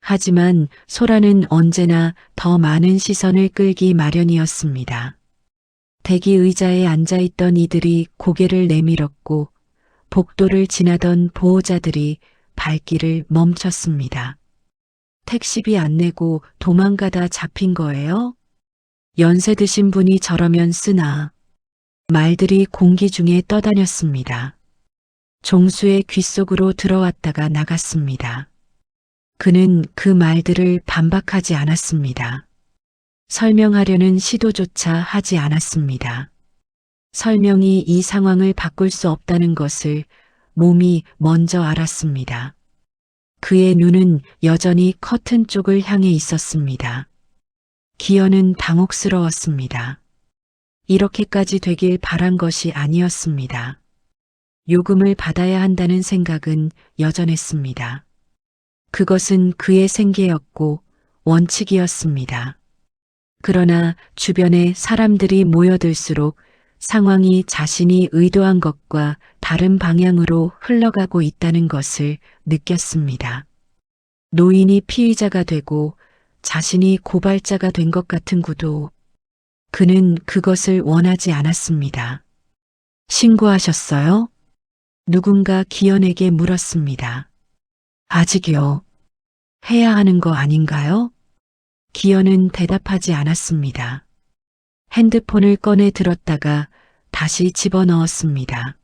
하지만 소란은 언제나 더 많은 시선을 끌기 마련이었습니다. 대기 의자에 앉아있던 이들이 고개를 내밀었고 복도를 지나던 보호자들이 발길을 멈췄습니다. 택시비 안 내고 도망가다 잡힌 거예요? 연세 드신 분이 저러면 쓰나. 말들이 공기 중에 떠다녔습니다. 종수의 귓속으로 들어왔다가 나갔습니다. 그는 그 말들을 반박하지 않았습니다. 설명하려는 시도조차 하지 않았습니다. 설명이 이 상황을 바꿀 수 없다는 것을 몸이 먼저 알았습니다. 그의 눈은 여전히 커튼 쪽을 향해 있었습니다. 기현은 당혹스러웠습니다. 이렇게까지 되길 바란 것이 아니었습니다. 요금을 받아야 한다는 생각은 여전했습니다. 그것은 그의 생계였고 원칙이었습니다. 그러나 주변에 사람들이 모여들수록 상황이 자신이 의도한 것과 다른 방향으로 흘러가고 있다는 것을 느꼈습니다. 노인이 피의자가 되고 자신이 고발자가 된 것 같은 구도. 그는 그것을 원하지 않았습니다. 신고하셨어요? 누군가 기현에게 물었습니다. 아직이요. 해야 하는 거 아닌가요? 기현은 대답하지 않았습니다. 핸드폰을 꺼내 들었다가 다시 집어넣었습니다.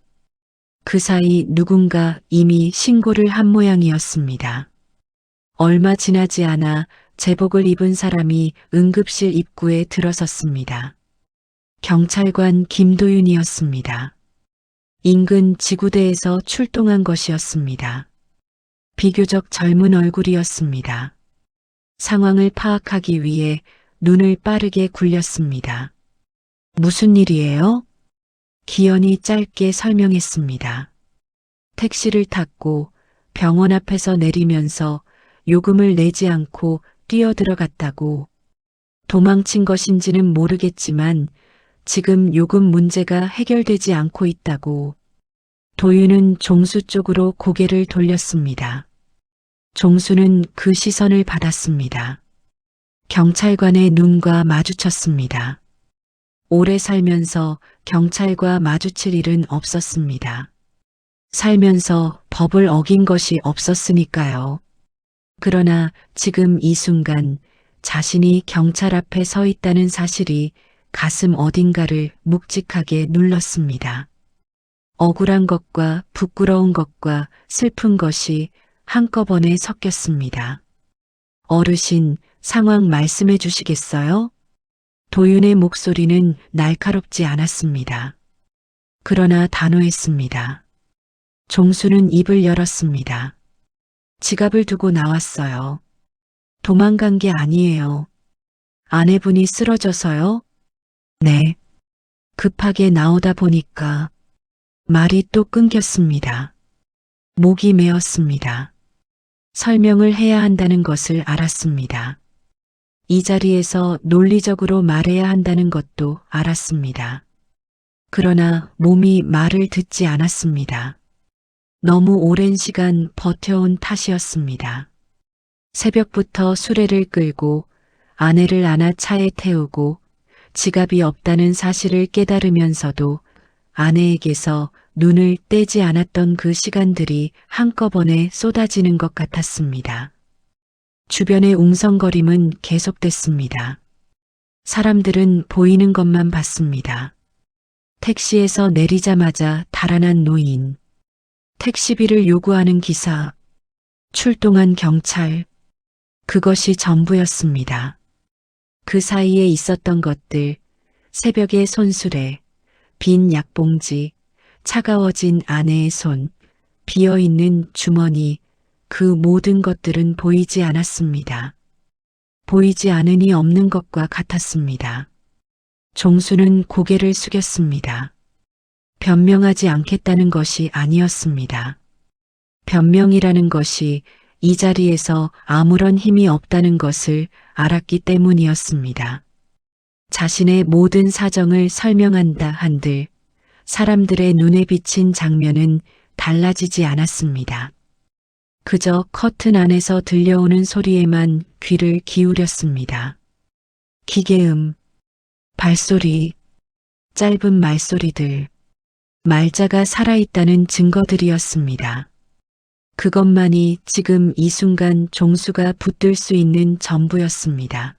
그 사이 누군가 이미 신고를 한 모양이었습니다. 얼마 지나지 않아 제복을 입은 사람이 응급실 입구에 들어섰습니다. 경찰관 김도윤이었습니다. 인근 지구대에서 출동한 것이었습니다. 비교적 젊은 얼굴이었습니다. 상황을 파악하기 위해 눈을 빠르게 굴렸습니다. 무슨 일이에요? 기현이 짧게 설명했습니다. 택시를 탔고 병원 앞에서 내리면서 요금을 내지 않고 뛰어들어갔다고. 도망친 것인지는 모르겠지만 지금 요금 문제가 해결되지 않고 있다고. 도윤은 종수 쪽으로 고개를 돌렸습니다. 종수는 그 시선을 받았습니다. 경찰관의 눈과 마주쳤습니다. 오래 살면서 경찰과 마주칠 일은 없었습니다. 살면서 법을 어긴 것이 없었으니까요. 그러나 지금 이 순간 자신이 경찰 앞에 서 있다는 사실이 가슴 어딘가를 묵직하게 눌렀습니다. 억울한 것과 부끄러운 것과 슬픈 것이 한꺼번에 섞였습니다. 어르신, 상황 말씀해 주시겠어요? 도윤의 목소리는 날카롭지 않았습니다. 그러나 단호했습니다. 종수는 입을 열었습니다. 지갑을 두고 나왔어요. 도망간 게 아니에요. 아내분이 쓰러져서요? 네. 급하게 나오다 보니까 말이 또 끊겼습니다. 목이 메었습니다. 설명을 해야 한다는 것을 알았습니다. 이 자리에서 논리적으로 말해야 한다는 것도 알았습니다. 그러나 몸이 말을 듣지 않았습니다. 너무 오랜 시간 버텨온 탓이었습니다. 새벽부터 수레를 끌고 아내를 안아 차에 태우고 지갑이 없다는 사실을 깨달으면서도 아내에게서 눈을 떼지 않았던 그 시간들이 한꺼번에 쏟아지는 것 같았습니다. 주변의 웅성거림은 계속됐습니다. 사람들은 보이는 것만 봤습니다. 택시에서 내리자마자 달아난 노인, 택시비를 요구하는 기사, 출동한 경찰, 그것이 전부였습니다. 그 사이에 있었던 것들, 새벽의 손수레, 빈 약봉지, 차가워진 아내의 손, 비어있는 주머니, 그 모든 것들은 보이지 않았습니다. 보이지 않으니 없는 것과 같았습니다. 종수는 고개를 숙였습니다. 변명하지 않겠다는 것이 아니었습니다. 변명이라는 것이 이 자리에서 아무런 힘이 없다는 것을 알았기 때문이었습니다. 자신의 모든 사정을 설명한다 한들 사람들의 눈에 비친 장면은 달라지지 않았습니다. 그저 커튼 안에서 들려오는 소리에만 귀를 기울였습니다. 기계음, 발소리, 짧은 말소리들, 말자가 살아있다는 증거들이었습니다. 그것만이 지금 이 순간 종수가 붙들 수 있는 전부였습니다.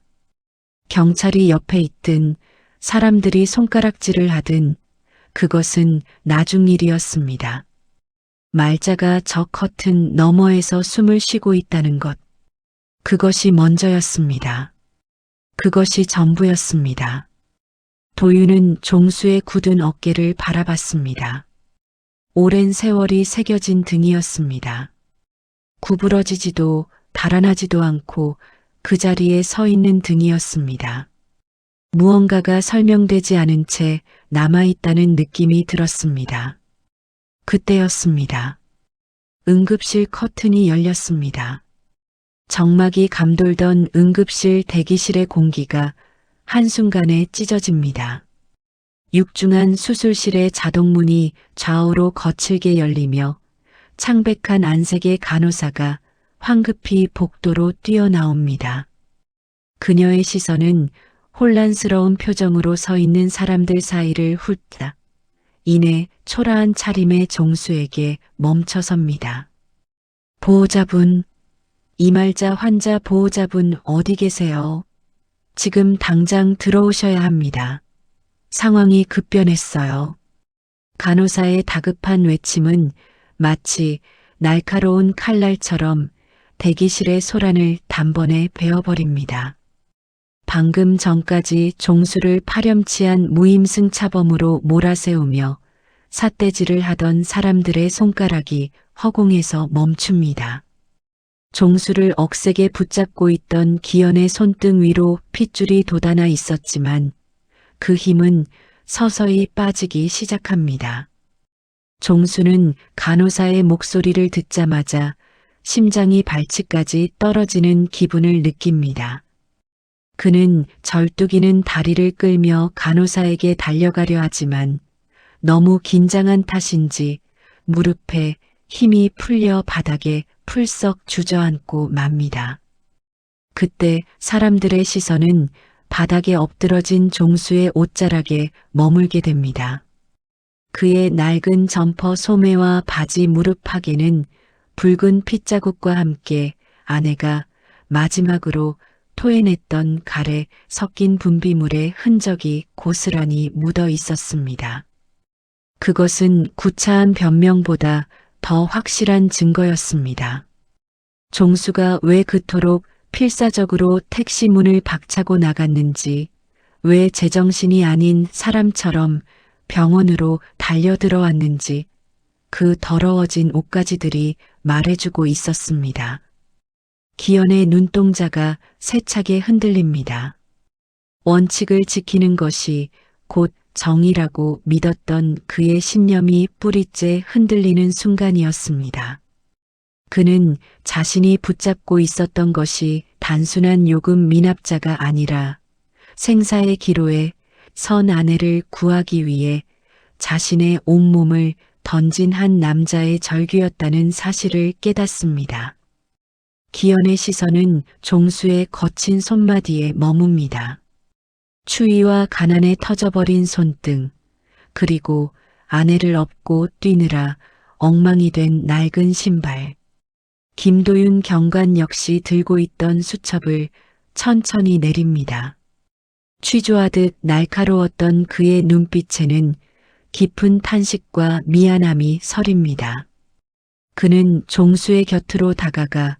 경찰이 옆에 있든 사람들이 손가락질을 하든 그것은 나중 일이었습니다. 말자가 저 커튼 너머에서 숨을 쉬고 있다는 것, 그것이 먼저였습니다. 그것이 전부였습니다. 도윤은 종수의 굳은 어깨를 바라봤습니다. 오랜 세월이 새겨진 등이었습니다. 구부러지지도 달아나지도 않고 그 자리에 서 있는 등이었습니다. 무언가가 설명되지 않은 채 남아있다는 느낌이 들었습니다. 그때였습니다. 응급실 커튼이 열렸습니다. 정막이 감돌던 응급실 대기실의 공기가 한순간에 찢어집니다. 육중한 수술실의 자동문이 좌우로 거칠게 열리며 창백한 안색의 간호사가 황급히 복도로 뛰어나옵니다. 그녀의 시선은 혼란스러운 표정으로 서 있는 사람들 사이를 훑다. 이내 초라한 차림의 종수에게 멈춰섭니다. 보호자분, 이말자 환자 보호자분 어디 계세요? 지금 당장 들어오셔야 합니다. 상황이 급변했어요. 간호사의 다급한 외침은 마치 날카로운 칼날처럼 대기실의 소란을 단번에 베어버립니다. 방금 전까지 종수를 파렴치한 무임승차범으로 몰아세우며 삿대질을 하던 사람들의 손가락이 허공에서 멈춥니다. 종수를 억세게 붙잡고 있던 기현의 손등 위로 핏줄이 돋아나 있었지만 그 힘은 서서히 빠지기 시작합니다. 종수는 간호사의 목소리를 듣자마자 심장이 발치까지 떨어지는 기분을 느낍니다. 그는 절뚝이는 다리를 끌며 간호사에게 달려가려 하지만 너무 긴장한 탓인지 무릎에 힘이 풀려 바닥에 풀썩 주저앉고 맙니다. 그때 사람들의 시선은 바닥에 엎드러진 종수의 옷자락에 머물게 됩니다. 그의 낡은 점퍼 소매와 바지 무릎팍에는 붉은 핏자국과 함께 아내가 마지막으로 토해냈던 갈에 섞인 분비물의 흔적이 고스란히 묻어 있었습니다. 그것은 구차한 변명보다 더 확실한 증거였습니다. 종수가 왜 그토록 필사적으로 택시 문을 박차고 나갔는지, 왜 제정신이 아닌 사람처럼 병원으로 달려들어왔는지 그 더러워진 옷가지들이 말해주고 있었습니다. 기현의 눈동자가 세차게 흔들립니다. 원칙을 지키는 것이 곧 정의라고 믿었던 그의 신념이 뿌리째 흔들리는 순간이었습니다. 그는 자신이 붙잡고 있었던 것이 단순한 요금 미납자가 아니라 생사의 기로에 선 아내를 구하기 위해 자신의 온몸을 던진 한 남자의 절규였다는 사실을 깨닫습니다. 기현의 시선은 종수의 거친 손마디에 머뭅니다. 추위와 가난에 터져버린 손등, 그리고 아내를 업고 뛰느라 엉망이 된 낡은 신발. 김도윤 경관 역시 들고 있던 수첩을 천천히 내립니다. 취조하듯 날카로웠던 그의 눈빛에는 깊은 탄식과 미안함이 서립니다. 그는 종수의 곁으로 다가가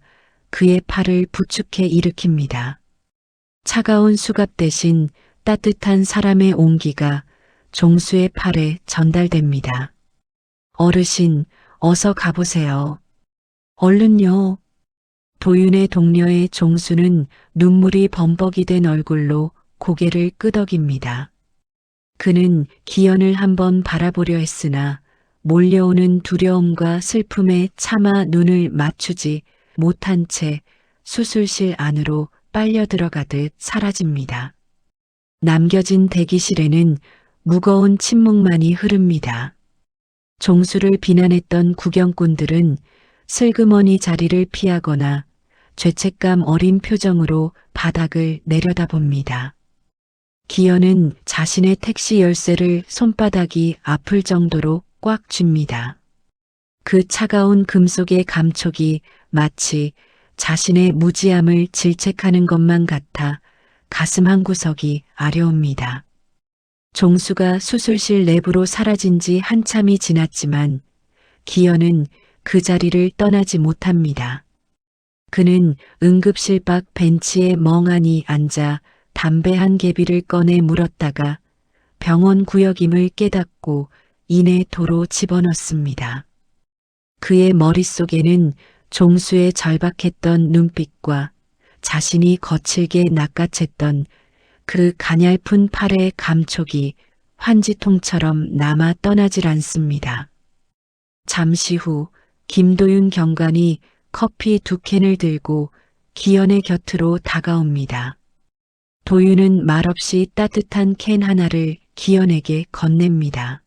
그의 팔을 부축해 일으킵니다. 차가운 수갑 대신 따뜻한 사람의 온기가 종수의 팔에 전달됩니다. 어르신, 어서 가보세요. 얼른요. 도윤의 동료의 종수는 눈물이 범벅이 된 얼굴로 고개를 끄덕입니다. 그는 기현을 한번 바라보려 했으나 몰려오는 두려움과 슬픔에 차마 눈을 맞추지 못한 채 수술실 안으로 빨려 들어가듯 사라집니다. 남겨진 대기실에는 무거운 침묵만이 흐릅니다. 종수를 비난했던 구경꾼들은 슬그머니 자리를 피하거나 죄책감 어린 표정으로 바닥을 내려다봅니다. 기현은 자신의 택시 열쇠를 손바닥이 아플 정도로 꽉 쥡니다. 그 차가운 금속의 감촉이 마치 자신의 무지함을 질책하는 것만 같아 가슴 한구석이 아려옵니다. 종수가 수술실 내부로 사라진 지 한참이 지났지만 기현은 그 자리를 떠나지 못합니다. 그는 응급실 밖 벤치에 멍하니 앉아 담배 한 개비를 꺼내 물었다가 병원 구역임을 깨닫고 이내 도로 집어넣습니다. 그의 머릿속에는 종수의 절박했던 눈빛과 자신이 거칠게 낚아챘던 그 가냘픈 팔의 감촉이 환지통처럼 남아 떠나질 않습니다. 잠시 후 김도윤 경관이 커피 2캔을 들고 기현의 곁으로 다가옵니다. 도윤은 말없이 따뜻한 캔 하나를 기현에게 건넵니다.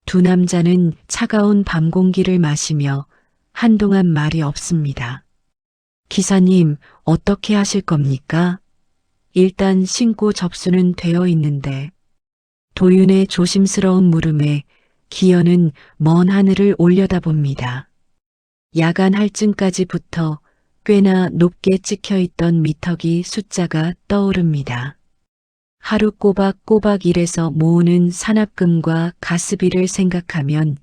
두 남자는 차가운 밤 공기를 마시며 한동안 말이 없습니다. 기사님, 어떻게 하실 겁니까? 일단 신고 접수는 되어 있는데. 도윤의 조심스러운 물음에 기현은 먼 하늘을 올려다봅니다. 야간 할증까지 붙어 꽤나 높게 찍혀있던 미터기 숫자가 떠오릅니다. 하루 꼬박꼬박 일해서 모으는 산업금과 가스비를 생각하면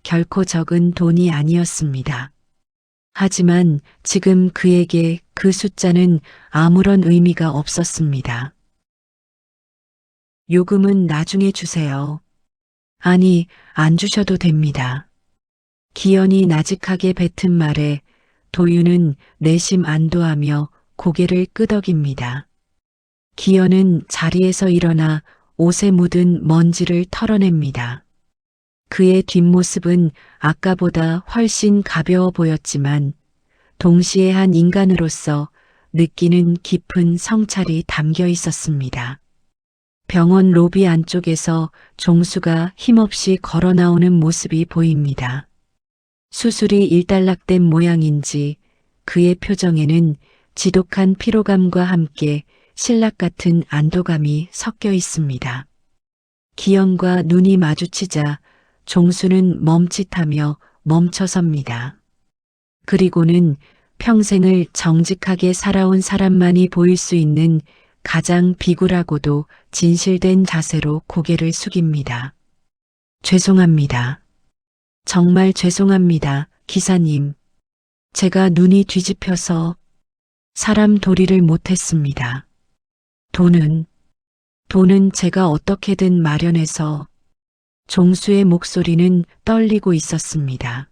결코 적은 돈이 아니었습니다. 하지만 지금 그에게 그 숫자는 아무런 의미가 없었습니다. 요금은 나중에 주세요. 아니, 안 주셔도 됩니다. 기현이 나직하게 뱉은 말에 도윤은 내심 안도하며 고개를 끄덕입니다. 기현은 자리에서 일어나 옷에 묻은 먼지를 털어냅니다. 그의 뒷모습은 아까보다 훨씬 가벼워 보였지만 동시에 한 인간으로서 느끼는 깊은 성찰이 담겨 있었습니다. 병원 로비 안쪽에서 종수가 힘없이 걸어 나오는 모습이 보입니다. 수술이 일단락된 모양인지 그의 표정에는 지독한 피로감과 함께 신락 같은 안도감이 섞여 있습니다. 기현과 눈이 마주치자 종수는 멈칫하며 멈춰섭니다. 그리고는 평생을 정직하게 살아온 사람만이 보일 수 있는 가장 비굴하고도 진실된 자세로 고개를 숙입니다. 죄송합니다. 정말 죄송합니다, 기사님. 제가 눈이 뒤집혀서 사람 도리를 못했습니다. 돈은 제가 어떻게든 마련해서. 종수의 목소리는 떨리고 있었습니다.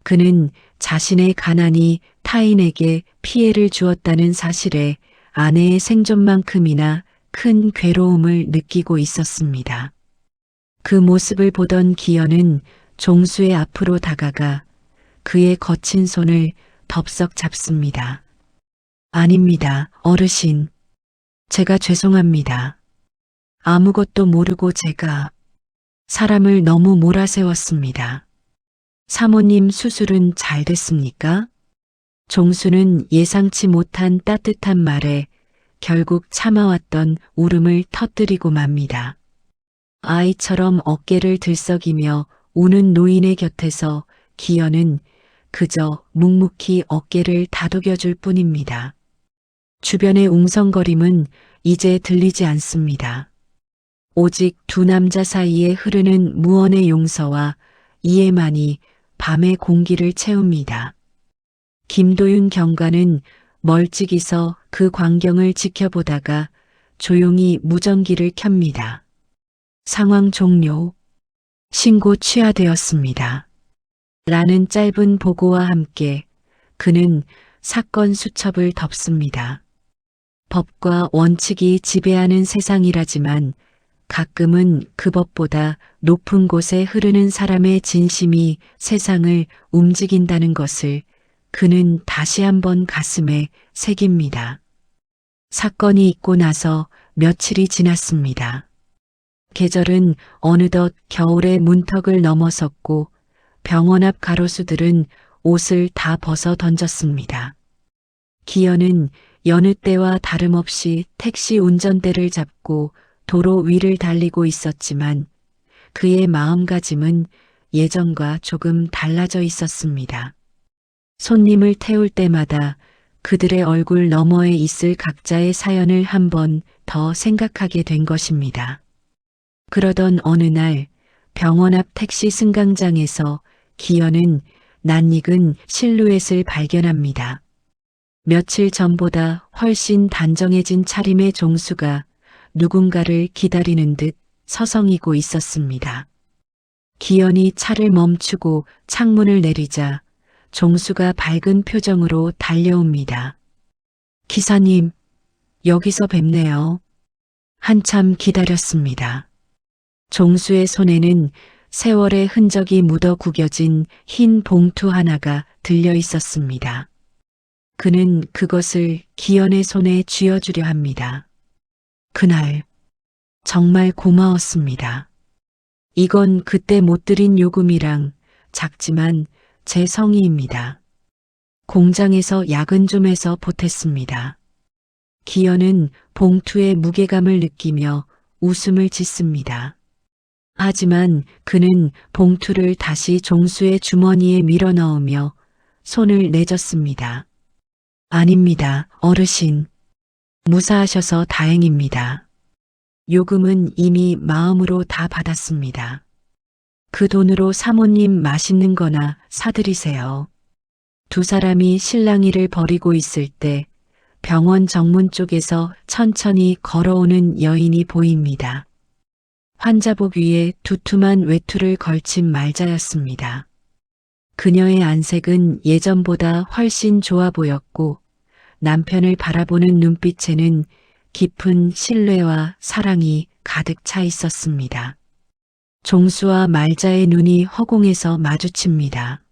그는 자신의 가난이 타인에게 피해를 주었다는 사실에 아내의 생존만큼이나 큰 괴로움을 느끼고 있었습니다. 그 모습을 보던 기현은 종수의 앞으로 다가가 그의 거친 손을 덥석 잡습니다. 아닙니다, 어르신. 제가 죄송합니다. 아무것도 모르고 제가 사람을 너무 몰아세웠습니다. 사모님 수술은 잘 됐습니까? 종수는 예상치 못한 따뜻한 말에 결국 참아왔던 울음을 터뜨리고 맙니다. 아이처럼 어깨를 들썩이며 우는 노인의 곁에서 기현은 그저 묵묵히 어깨를 다독여줄 뿐입니다. 주변의 웅성거림은 이제 들리지 않습니다. 오직 두 남자 사이에 흐르는 무언의 용서와 이해만이 밤의 공기를 채웁니다. 김도윤 경관은 멀찍이서 그 광경을 지켜보다가 조용히 무전기를 켭니다. 상황 종료. 신고 취하되었습니다. 라는 짧은 보고와 함께 그는 사건 수첩을 덮습니다. 법과 원칙이 지배하는 세상이라지만 가끔은 그 법보다 높은 곳에 흐르는 사람의 진심이 세상을 움직인다는 것을 그는 다시 한번 가슴에 새깁니다. 사건이 있고 나서 며칠이 지났습니다. 계절은 어느덧 겨울의 문턱을 넘어섰고 병원 앞 가로수들은 옷을 다 벗어 던졌습니다. 기현은 여느 때와 다름없이 택시 운전대를 잡고 도로 위를 달리고 있었지만 그의 마음가짐은 예전과 조금 달라져 있었습니다. 손님을 태울 때마다 그들의 얼굴 너머에 있을 각자의 사연을 한 번 더 생각하게 된 것입니다. 그러던 어느 날 병원 앞 택시 승강장에서 기현은 낯익은 실루엣을 발견합니다. 며칠 전보다 훨씬 단정해진 차림의 종수가 누군가를 기다리는 듯 서성이고 있었습니다. 기현이 차를 멈추고 창문을 내리자 종수가 밝은 표정으로 달려옵니다. 기사님, 여기서 뵙네요. 한참 기다렸습니다. 종수의 손에는 세월의 흔적이 묻어 구겨진 흰 봉투 하나가 들려 있었습니다. 그는 그것을 기현의 손에 쥐어주려 합니다. 그날 정말 고마웠습니다. 이건 그때 못 드린 요금이랑 작지만 제 성의입니다. 공장에서 야근 좀 해서 보탰습니다. 기현은 봉투의 무게감을 느끼며 웃음을 짓습니다. 하지만 그는 봉투를 다시 종수의 주머니에 밀어 넣으며 손을 내젓습니다. 아닙니다, 어르신. 무사하셔서 다행입니다. 요금은 이미 마음으로 다 받았습니다. 그 돈으로 사모님 맛있는 거나 사드리세요. 두 사람이 실랑이를 벌이고 있을 때 병원 정문 쪽에서 천천히 걸어오는 여인이 보입니다. 환자복 위에 두툼한 외투를 걸친 말자였습니다. 그녀의 안색은 예전보다 훨씬 좋아 보였고 남편을 바라보는 눈빛에는 깊은 신뢰와 사랑이 가득 차 있었습니다. 종수와 말자의 눈이 허공에서 마주칩니다.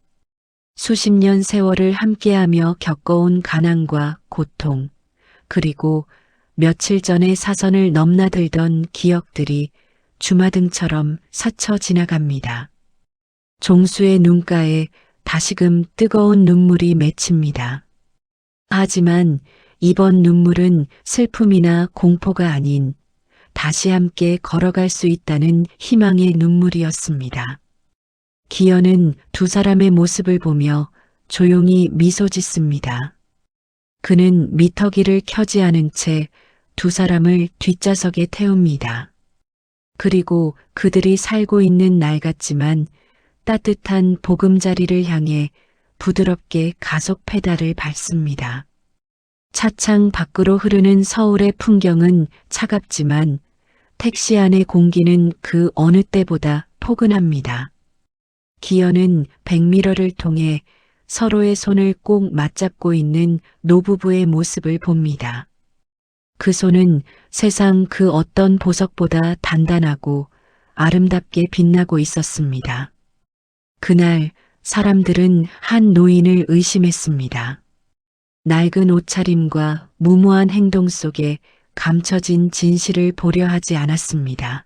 수십 년 세월을 함께하며 겪어온 가난과 고통, 그리고 며칠 전에 사선을 넘나들던 기억들이 주마등처럼 스쳐 지나갑니다. 종수의 눈가에 다시금 뜨거운 눈물이 맺힙니다. 하지만 이번 눈물은 슬픔이나 공포가 아닌 다시 함께 걸어갈 수 있다는 희망의 눈물이었습니다. 기현은 두 사람의 모습을 보며 조용히 미소 짓습니다. 그는 미터기를 켜지 않은 채 두 사람을 뒷좌석에 태웁니다. 그리고 그들이 살고 있는 날 같지만 따뜻한 보금자리를 향해 부드럽게 가속 페달을 밟습니다. 차창 밖으로 흐르는 서울의 풍경은 차갑지만 택시 안의 공기는 그 어느 때보다 포근합니다. 기현은 백미러를 통해 서로의 손을 꼭 맞잡고 있는 노부부의 모습을 봅니다. 그 손은 세상 그 어떤 보석보다 단단하고 아름답게 빛나고 있었습니다. 그날 사람들은 한 노인을 의심했습니다. 낡은 옷차림과 무모한 행동 속에 감춰진 진실을 보려 하지 않았습니다.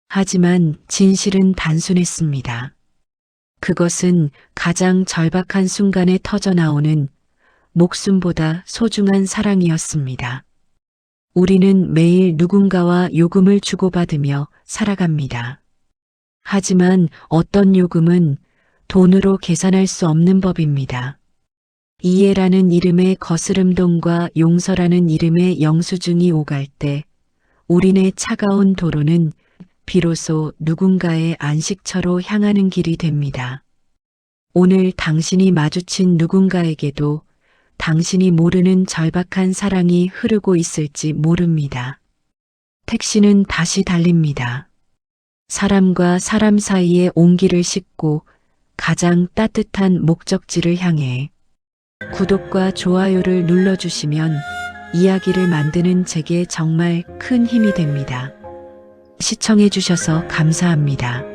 하지만 진실은 단순했습니다. 그것은 가장 절박한 순간에 터져나오는 목숨보다 소중한 사랑이었습니다. 우리는 매일 누군가와 요금을 주고받으며 살아갑니다. 하지만 어떤 요금은 돈으로 계산할 수 없는 법입니다. 이해라는 이름의 거스름돈과 용서라는 이름의 영수증이 오갈 때 우리네 차가운 도로는 비로소 누군가의 안식처로 향하는 길이 됩니다. 오늘 당신이 마주친 누군가에게도 당신이 모르는 절박한 사랑이 흐르고 있을지 모릅니다. 택시는 다시 달립니다. 사람과 사람 사이의 온기를 싣고 가장 따뜻한 목적지를 향해. 구독과 좋아요를 눌러주시면 이야기를 만드는 제게 정말 큰 힘이 됩니다. 시청해주셔서 감사합니다.